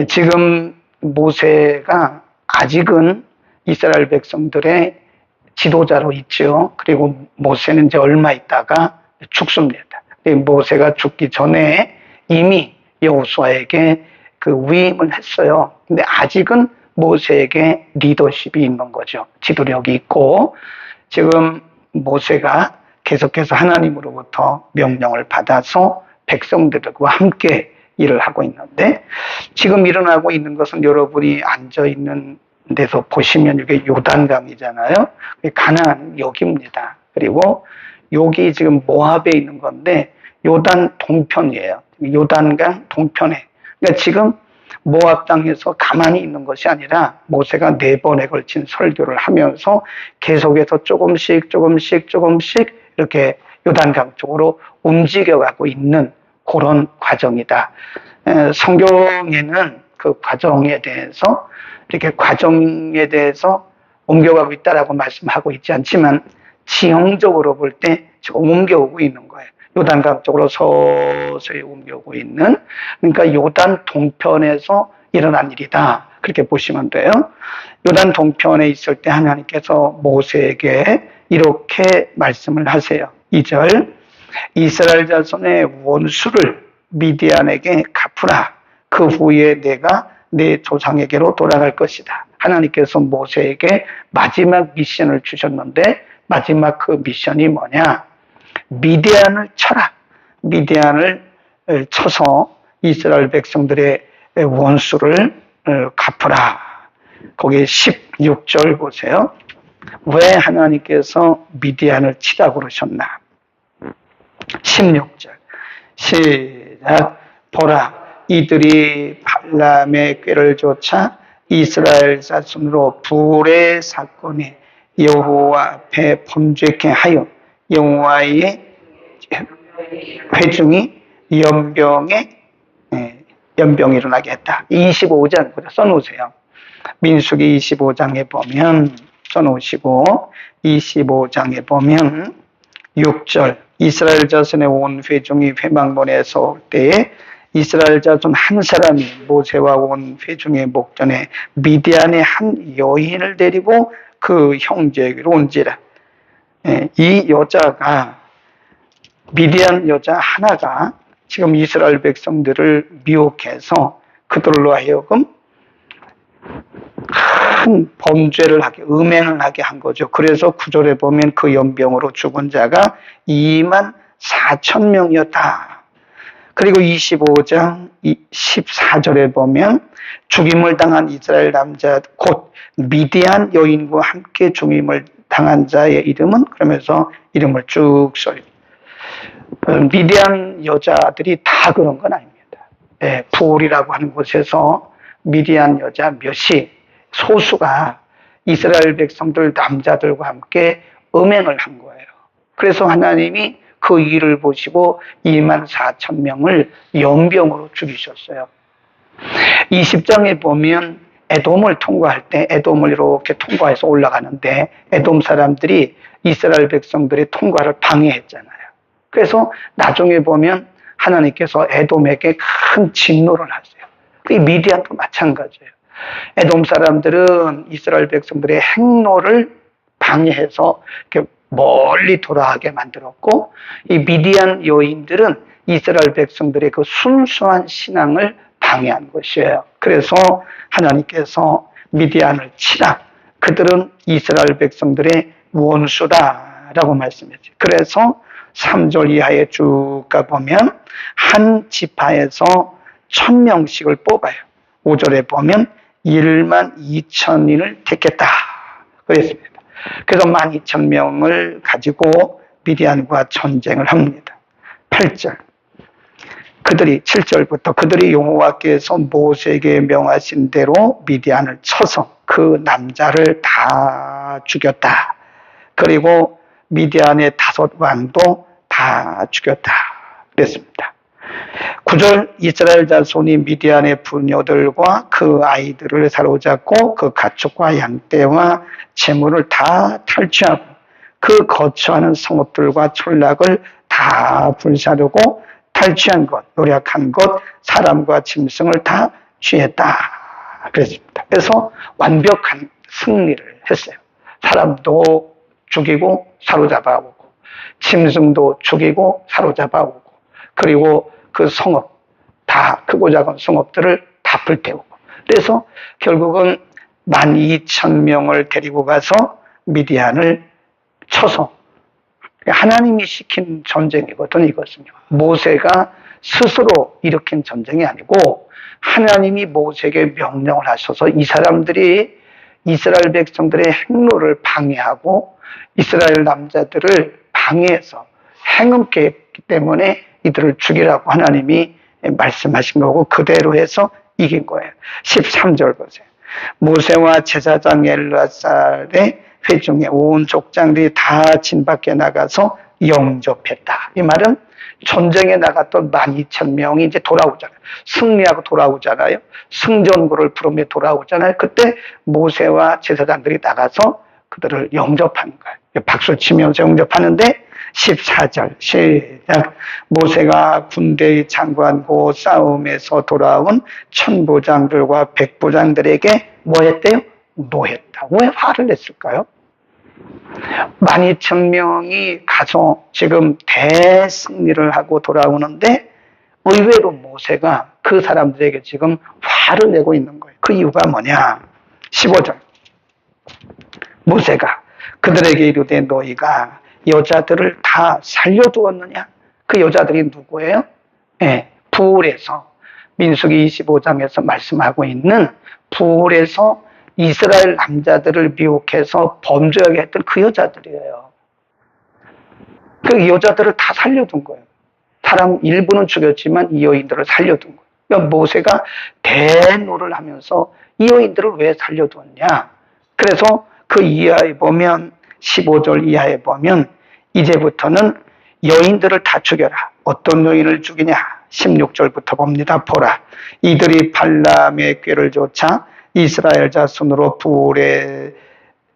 지금 모세가 아직은 이스라엘 백성들의 지도자로 있죠. 그리고 모세는 이제 얼마 있다가 죽습니다. 모세가 죽기 전에 이미 여호수아에게 그 위임을 했어요. 근데 아직은 모세에게 리더십이 있는 거죠. 지도력이 있고, 지금 모세가 계속해서 하나님으로부터 명령을 받아서 백성들과 함께 일을 하고 있는데, 지금 일어나고 있는 것은 여러분이 앉아있는 데서 보시면 이게 요단강이잖아요. 가나안 여기입니다. 그리고 여기 지금 모압에 있는 건데 요단 동편이에요. 요단강 동편에. 그러니까 지금 모압 땅에서 가만히 있는 것이 아니라 모세가 4번에 걸친 설교를 하면서 계속해서 조금씩 이렇게 요단강 쪽으로 움직여가고 있는 그런 과정이다. 성경에는 그 과정에 대해서 이렇게 과정에 대해서 옮겨가고 있다라고 말씀하고 있지 않지만 지형적으로 볼 때 지금 옮겨오고 있는 거예요. 요단강 쪽으로 서서히 옮겨오고 있는, 그러니까 요단 동편에서 일어난 일이다. 그렇게 보시면 돼요. 요단 동편에 있을 때 하나님께서 모세에게 이렇게 말씀을 하세요. 2절, 이스라엘 자손의 원수를 미디안에게 갚으라. 그 후에 내가 내 조상에게로 돌아갈 것이다. 하나님께서 모세에게 마지막 미션을 주셨는데 마지막 그 미션이 뭐냐? 미디안을 쳐라. 미디안을 쳐서 이스라엘 백성들의 원수를 갚으라. 거기 16절 보세요. 왜 하나님께서 미디안을 치라고 그러셨나? 16절 시작. 보라, 이들이 발람의 꾀를 쫓아 이스라엘 자손으로 불의 사건에 여호와 앞에 범죄케 하여 여호와의 회중이 연병이 일어나게 했다. 25장 써놓으세요. 민수기 25장에 보면 써놓으시고 25장에 보면 6절 이스라엘 자손의 온 회중이 회막문에서 올 때에 이스라엘 자손 한 사람이 모세와 온 회중의 목전에 미디안의 한 여인을 데리고 그 형제에게로 온지라. 이 여자가, 미디안 여자 하나가 지금 이스라엘 백성들을 미혹해서 그들로 하여금 큰 범죄를 하게, 음행을 하게 한 거죠. 그래서 9절에 보면 그 연병으로 죽은 자가 24,000명이었다. 그리고 25장 14절에 보면 죽임을 당한 이스라엘 남자 곧 미디안 여인과 함께 죽임을 당한 자의 이름은, 그러면서 이름을 쭉 써요. 미디안 여자들이 다 그런 건 아닙니다. 부올이라고 하는 곳에서 미디안 여자 몇이, 소수가 이스라엘 백성들 남자들과 함께 음행을 한 거예요. 그래서 하나님이 그 일을 보시고 24,000명을 연병으로 죽이셨어요. 20장에 보면 에돔을 통과할 때 에돔을 이렇게 통과해서 올라가는데 에돔 사람들이 이스라엘 백성들의 통과를 방해했잖아요. 그래서 나중에 보면 하나님께서 에돔에게 큰 진노를 하세요. 미디안도 마찬가지예요. 에돔 사람들은 이스라엘 백성들의 행로를 방해해서 이렇게 멀리 돌아가게 만들었고, 이 미디안 여인들은 이스라엘 백성들의 그 순수한 신앙을 방해한 것이에요. 그래서 하나님께서 미디안을 치라. 그들은 이스라엘 백성들의 원수다라고 말씀했죠. 그래서 3절 이하에 쭉 가보면 한 지파에서 1,000명씩을 뽑아요. 5절에 보면 12,000인을 택했다. 그랬습니다. 그래서 12,000명을 가지고 미디안과 전쟁을 합니다. 8절. 7절부터 그들이 여호와께서 모세에게 명하신 대로 미디안을 쳐서 그 남자를 다 죽였다. 그리고 미디안의 5 왕도 다 죽였다. 그랬습니다. 9절 이스라엘 자손이 미디안의 부녀들과 그 아이들을 사로잡고 그 가축과 양떼와 재물을 다 탈취하고 그 거처하는 성읍들과 촌락을 다 불사르고 탈취한 것, 노력한 것, 사람과 짐승을 다 취했다. 그랬습니다. 그래서 완벽한 승리를 했어요. 사람도 죽이고 사로잡아오고, 짐승도 죽이고 사로잡아오고, 그리고 그 성읍, 다 크고 작은 성읍들을 다 불태우고, 그래서 결국은 12,000명을 데리고 가서 미디안을 쳐서, 하나님이 시킨 전쟁이거든, 이것은요. 모세가 스스로 일으킨 전쟁이 아니고 하나님이 모세에게 명령을 하셔서 이 사람들이 이스라엘 백성들의 행로를 방해하고 이스라엘 남자들을 방해해서 행음케 했기 때문에 이들을 죽이라고 하나님이 말씀하신 거고, 그대로 해서 이긴 거예요. 13절 보세요. 모세와 제사장 엘르아살의 회중에 온 족장들이 다 진 밖에 나가서 영접했다. 이 말은 전쟁에 나갔던 12,000명이 이제 돌아오잖아요. 승리하고 돌아오잖아요. 승전구를 부르며 돌아오잖아요. 그때 모세와 제사장들이 나가서 그들을 영접하는 거예요. 박수 치면서 영접하는데 14절 시작. 모세가 군대의 장관고 싸움에서 돌아온 천부장들과 백부장들에게 뭐 했대요? 노했다. 왜 화를 냈을까요? 12,000명이 가서 지금 대승리를 하고 돌아오는데 의외로 모세가 그 사람들에게 지금 화를 내고 있는 거예요. 그 이유가 뭐냐? 15절. 모세가 그들에게 이르되 너희가 여자들을 다 살려두었느냐? 그 여자들이 누구예요? 네, 부울에서, 민수기 25장에서 말씀하고 있는 부울에서 이스라엘 남자들을 미혹해서 범죄하게 했던 그 여자들이에요. 그 여자들을 다 살려둔 거예요. 사람 일부는 죽였지만 이 여인들을 살려둔 거예요. 그러니까 모세가 대노를 하면서 이 여인들을 왜 살려두었냐? 그래서 그 이하에 보면, 15절 이하에 보면 이제부터는 여인들을 다 죽여라. 어떤 여인을 죽이냐? 16절부터 봅니다. 보라, 이들이 발람의 꾀를 좇아 이스라엘 자손으로 부울의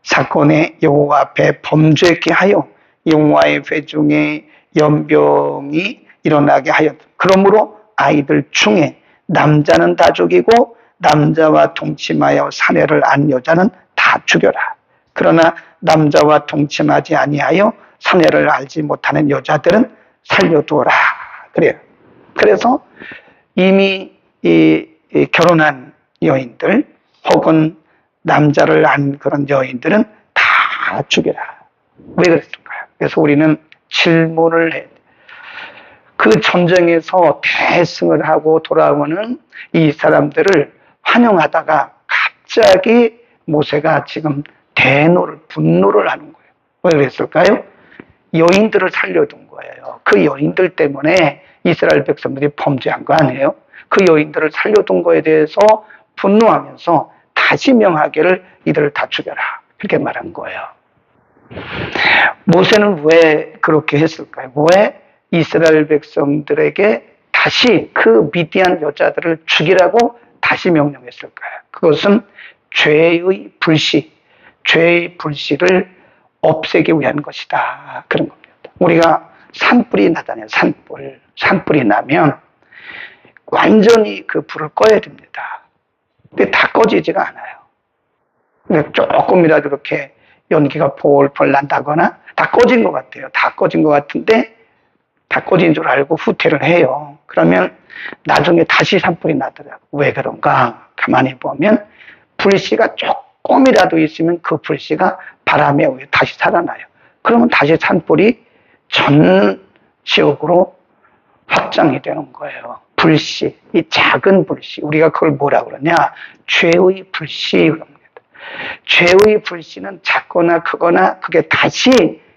사건에 여호와 앞에 범죄케 하여 여호와의 회중에 연병이 일어나게 하였다. 그러므로 아이들 중에 남자는 다 죽이고 남자와 동침하여 사내를 안 여자는 다 죽여라. 그러나 남자와 동침하지 아니하여 사내를 알지 못하는 여자들은 살려두어라. 그래요. 그래서 이미 결혼한 여인들 혹은 남자를 안 그런 여인들은 다 죽여라. 왜 그랬을까요? 그래서 우리는 질문을 해야 돼. 그 전쟁에서 대승을 하고 돌아오는 이 사람들을 환영하다가 갑자기 모세가 지금 분노를 하는 거예요. 왜 그랬을까요? 여인들을 살려둔 거예요. 그 여인들 때문에 이스라엘 백성들이 범죄한 거 아니에요? 그 여인들을 살려둔 거에 대해서 분노하면서 다시 명하기를 이들을 다 죽여라. 그렇게 말한 거예요. 모세는 왜 그렇게 했을까요? 왜 이스라엘 백성들에게 다시 그 미디안 여자들을 죽이라고 다시 명령했을까요? 그것은 죄의 불씨를 없애기 위한 것이다. 그런 겁니다. 우리가 산불이 나잖아요. 산불이 나면 완전히 그 불을 꺼야 됩니다. 근데 다 꺼지지가 않아요. 근데 조금이라도 이렇게 연기가 폴폴 난다거나 다 꺼진 것 같아요. 다 꺼진 것 같은데 다 꺼진 줄 알고 후퇴를 해요. 그러면 나중에 다시 산불이 나더라고요. 왜 그런가? 가만히 보면 불씨가 조금이라도 있으면 그 불씨가 바람에 의해 다시 살아나요. 그러면 다시 산불이 전 지역으로 확장이 되는 거예요. 불씨, 이 작은 불씨, 우리가 그걸 뭐라 그러냐? 죄의 불씨 그럽니다. 죄의 불씨는 작거나 크거나 그게 다시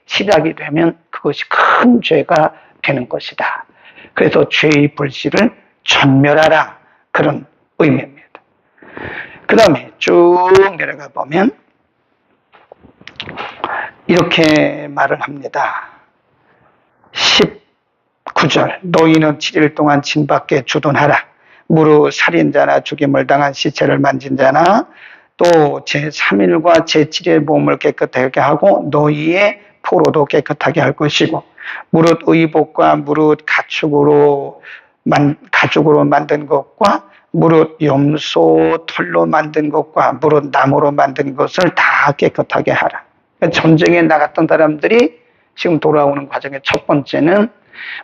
시작이 되면 그것이 큰 죄가 되는 것이다. 그래서 죄의 불씨를 전멸하라, 그런 의미입니다. 그 다음에 쭉 내려가 보면 이렇게 말을 합니다. 19절, 너희는 7일 동안 진 밖에 주둔하라. 무릇 살인자나 죽임을 당한 시체를 만진 자나 또 제3일과 제7일 몸을 깨끗하게 하고 너희의 포로도 깨끗하게 할 것이고, 무릇 의복과 무릇 가축으로 만든 것과 무릇 염소 털로 만든 것과 무릇 나무로 만든 것을 다 깨끗하게 하라. 전쟁에 나갔던 사람들이 지금 돌아오는 과정의 첫 번째는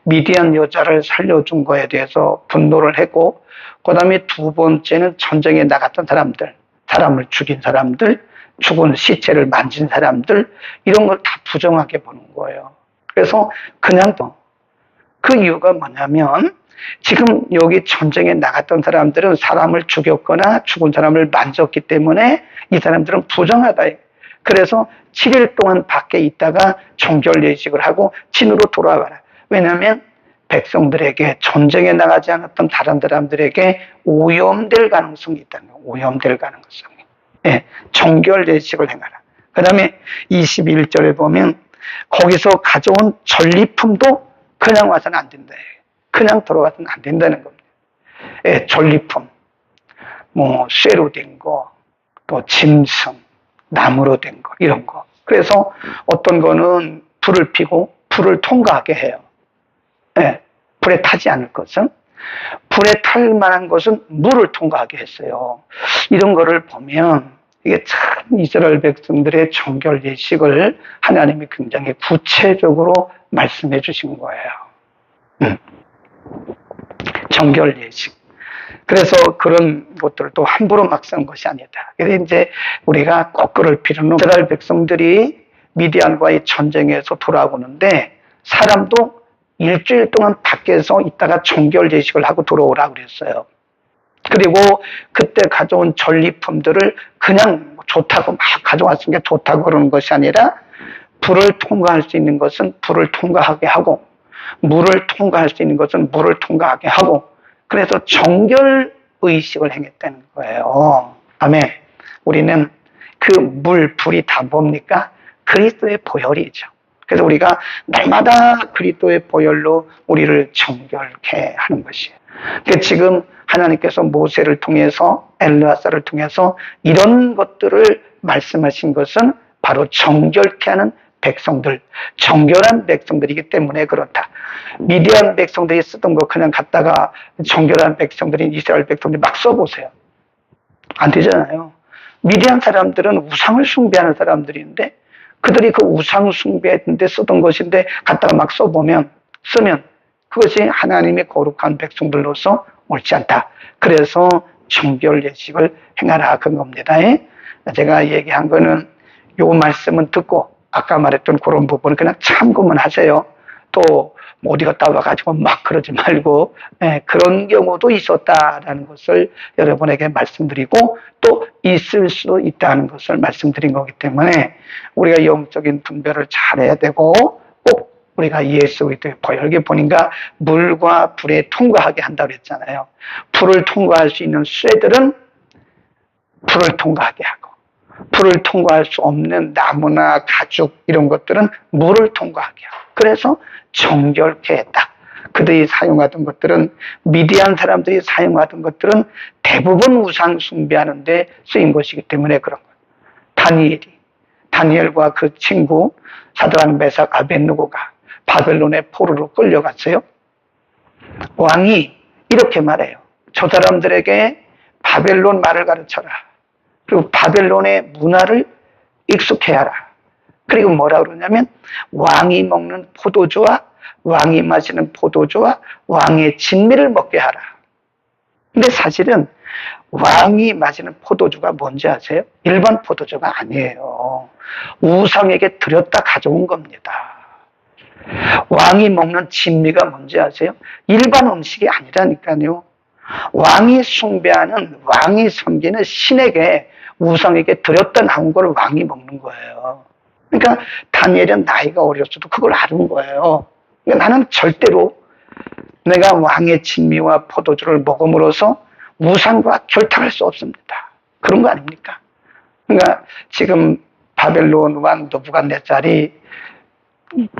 미디안 여자를 살려준 거에 대해서 분노를 했고, 그 다음에 두 번째는 전쟁에 나갔던 사람들, 사람을 죽인 사람들, 죽은 시체를 만진 사람들, 이런 걸 다 부정하게 보는 거예요. 그래서 그냥 그 이유가 뭐냐면, 지금 여기 전쟁에 나갔던 사람들은 사람을 죽였거나 죽은 사람을 만졌기 때문에 이 사람들은 부정하다. 그래서 7일 동안 밖에 있다가 정결 예식을 하고 진으로 돌아와라. 왜냐하면 백성들에게, 전쟁에 나가지 않았던 다른 사람들에게 오염될 가능성이 있다는 거예요. 오염될 가능성이. 네, 정결 예식을 행하라. 그 다음에 21절에 보면 거기서 가져온 전리품도 그냥 와서는 안 된다. 그냥 들어가서는 안 된다는 겁니다. 예, 전리품, 쇠로 된 거, 또 짐승, 나무로 된 거, 이런 거. 그래서 어떤 거는 불을 피고 불을 통과하게 해요. 예, 불에 타지 않을 것은, 불에 탈 만한 것은 물을 통과하게 했어요. 이런 거를 보면 이게 참 이스라엘 백성들의 정결 예식을 하나님이 굉장히 구체적으로 말씀해 주신 거예요. 정결 예식. 그래서 그런 것들도 함부로 막 쓴 것이 아니다. 그래서 이제 우리가 꼭 그럴 필요는, 이스라엘 백성들이 미디안과의 전쟁에서 돌아오는데 사람도 일주일 동안 밖에서 있다가 정결 예식을 하고 들어오라고 그랬어요. 그리고 그때 가져온 전리품들을 그냥 좋다고 막 가져왔으니까 좋다고 그러는 것이 아니라, 불을 통과할 수 있는 것은 불을 통과하게 하고, 물을 통과할 수 있는 것은 물을 통과하게 하고, 그래서 정결 의식을 행했다는 거예요. 아멘. 우리는 그 물, 불이 다 뭡니까? 그리스도의 보혈이죠. 그래서 우리가 날마다 그리스도의 보혈로 우리를 정결케 하는 것이에요. 그러니까 지금 하나님께서 모세를 통해서, 엘르아사를 통해서 이런 것들을 말씀하신 것은 바로 정결케 하는 백성들, 정결한 백성들이기 때문에 그렇다. 미디안 백성들이 쓰던 거 그냥 갖다가 정결한 백성들인 이스라엘 백성들이 막 써보세요. 안 되잖아요. 미디안 사람들은 우상을 숭배하는 사람들인데, 그들이 그 우상 숭배했는데 쓰던 것인데 갖다가 막 쓰면 그것이 하나님의 거룩한 백성들로서 옳지 않다. 그래서 정결 예식을 행하라, 그런 겁니다. 제가 얘기한 거는 요 말씀은 듣고 아까 말했던 그런 부분을 그냥 참고만 하세요. 또 어디 갔다 와가지고 막 그러지 말고, 그런 경우도 있었다라는 것을 여러분에게 말씀드리고, 또 있을 수도 있다는 것을 말씀드린 거기 때문에 우리가 영적인 분별을 잘해야 되고, 꼭 우리가 예수 그리스도의 보혈, 보니까 물과 불에 통과하게 한다고 그랬잖아요. 불을 통과할 수 있는 쇠들은 불을 통과하게 하고, 불을 통과할 수 없는 나무나 가죽 이런 것들은 물을 통과하게 하고, 그래서 정결케 했다. 그들이 사용하던 것들은, 미디안 사람들이 사용하던 것들은 대부분 우상 숭배하는 데 쓰인 것이기 때문에 그런 거예요. 다니엘과 그 친구 사드락, 메삭, 아벳느고가 바벨론의 포로로 끌려갔어요. 왕이 이렇게 말해요. 저 사람들에게 바벨론 말을 가르쳐라. 그리고 바벨론의 문화를 익숙해 하라. 그리고 뭐라 그러냐면, 왕이 먹는 포도주와 왕이 마시는 포도주와 왕의 진미를 먹게 하라. 근데 사실은 왕이 마시는 포도주가 뭔지 아세요? 일반 포도주가 아니에요. 우상에게 드렸다 가져온 겁니다. 왕이 먹는 진미가 뭔지 아세요? 일반 음식이 아니라니까요. 왕이 숭배하는, 왕이 섬기는 신에게, 우상에게 드렸다 나온 걸 왕이 먹는 거예요. 그러니까 다니엘은 나이가 어렸어도 그걸 아는 거예요. 그러니까 나는 절대로 내가 왕의 진미와 포도주를 먹음으로써 우상과 결탁할 수 없습니다. 그런 거 아닙니까? 그러니까 지금 바벨론 왕 느부갓네살이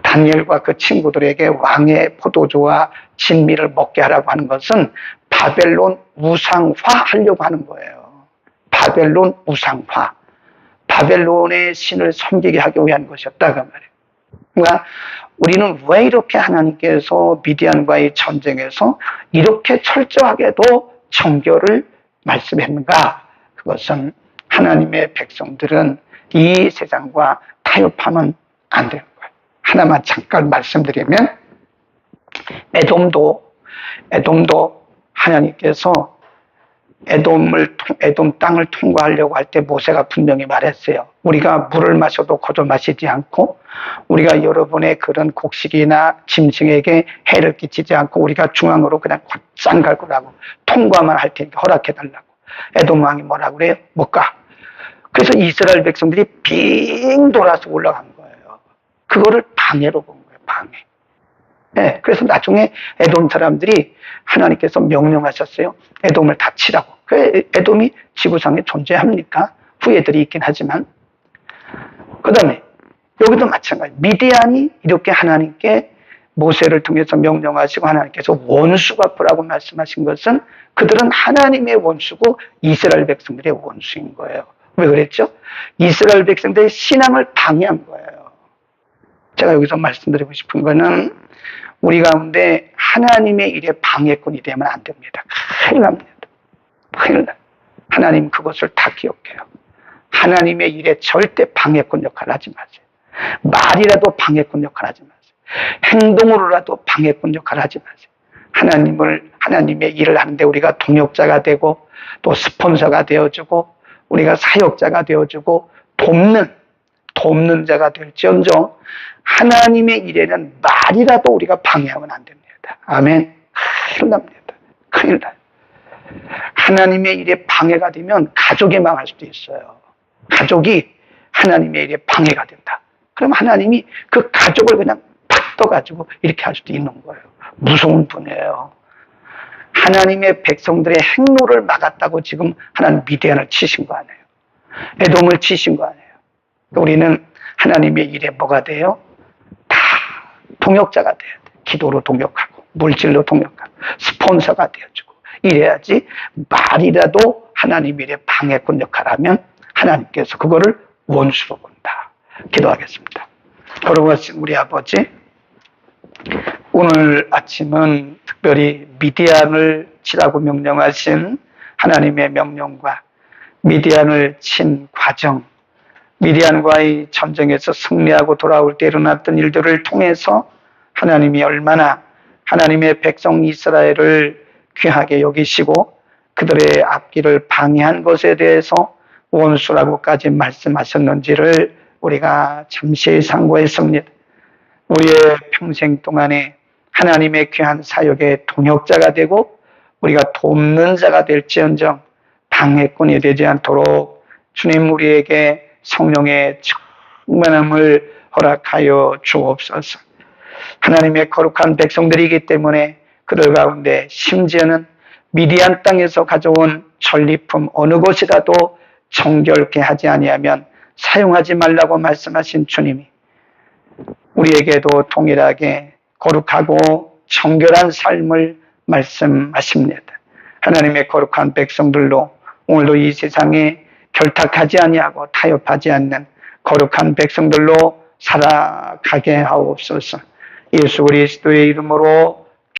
다니엘과 그 친구들에게 왕의 포도주와 진미를 먹게 하라고 하는 것은 바벨론 우상화 하려고 하는 거예요. 바벨론 우상화. 바벨론의 신을 섬기게 하기 위한 것이었다, 그 말이에요. 그러니까 우리는 왜 이렇게 하나님께서 미디안과의 전쟁에서 이렇게 철저하게도 정결을 말씀했는가? 그것은 하나님의 백성들은 이 세상과 타협하면 안 되는 거예요. 하나만 잠깐 말씀드리면 에돔도 하나님께서 에돔 땅을 통과하려고 할 때 모세가 분명히 말했어요. 우리가 물을 마셔도 거저 마시지 않고, 우리가 여러분의 그런 곡식이나 짐승에게 해를 끼치지 않고, 우리가 중앙으로 그냥 곧장 갈 거라고, 통과만 할 테니까 허락해달라고. 에돔 왕이 뭐라고 그래요? 못 가. 그래서 이스라엘 백성들이 빙 돌아서 올라간 거예요. 그거를 방해로 본 거예요. 방해. 네, 그래서 나중에 에돔 사람들이 하나님께서 명령하셨어요. 에돔을 다 치라고. 에돔이 지구상에 존재합니까? 후예들이 있긴 하지만. 그 다음에 여기도 마찬가지. 미디안이 이렇게 하나님께 모세를 통해서 명령하시고 하나님께서 원수 갚으라고 말씀하신 것은 그들은 하나님의 원수고 이스라엘 백성들의 원수인 거예요. 왜 그랬죠? 이스라엘 백성들의 신앙을 방해한 거예요. 제가 여기서 말씀드리고 싶은 거는 우리 가운데 하나님의 일에 방해꾼이 되면 안 됩니다. 큰일 납니다. 큰일 나요. 하나님 그것을 다 기억해요. 하나님의 일에 절대 방해꾼 역할을 하지 마세요. 말이라도 방해꾼 역할을 하지 마세요. 행동으로라도 방해꾼 역할을 하지 마세요. 하나님의 일을 하는데 우리가 동역자가 되고 또 스폰서가 되어주고 우리가 사역자가 되어주고 돕는 자가 될지언정 하나님의 일에는 말이라도 우리가 방해하면 안 됩니다. 아멘. 큰일 납니다. 큰일 나요. 하나님의 일에 방해가 되면 가족이 망할 수도 있어요. 가족이 하나님의 일에 방해가 된다. 그럼 하나님이 그 가족을 그냥 팍 떠가지고 이렇게 할 수도 있는 거예요. 무서운 분이에요. 하나님의 백성들의 행로를 막았다고 지금 하나님 미디안을 치신 거 아니에요. 에돔을 치신 거 아니에요. 우리는 하나님의 일에 뭐가 돼요? 다 동역자가 돼야 돼. 기도로 동역하고 물질로 동역하고 스폰서가 되어주고 이래야지 말이라도 하나님 일에 방해꾼 역할을 하면 하나님께서 그거를 원수로 본다. 기도하겠습니다. 거룩하신 우리 아버지, 오늘 아침은 특별히 미디안을 치라고 명령하신 하나님의 명령과 미디안을 친 과정, 미디안과의 전쟁에서 승리하고 돌아올 때 일어났던 일들을 통해서 하나님이 얼마나 하나님의 백성 이스라엘을 귀하게 여기시고 그들의 앞길을 방해한 것에 대해서 원수라고까지 말씀하셨는지를 우리가 잠시 상고했습니다. 우리의 평생 동안에 하나님의 귀한 사역의 동역자가 되고 우리가 돕는 자가 될지언정 방해꾼이 되지 않도록 주님 우리에게 성령의 충만함을 허락하여 주옵소서. 하나님의 거룩한 백성들이기 때문에 그들 가운데 심지어는 미디안 땅에서 가져온 전리품 어느 것이라도 정결케 하지 아니하면 사용하지 말라고 말씀하신 주님이 우리에게도 동일하게 거룩하고 정결한 삶을 말씀하십니다. 하나님의 거룩한 백성들로 오늘도 이 세상에 결탁하지 아니하고 타협하지 않는 거룩한 백성들로 살아가게 하옵소서. 예수 그리스도의 이름으로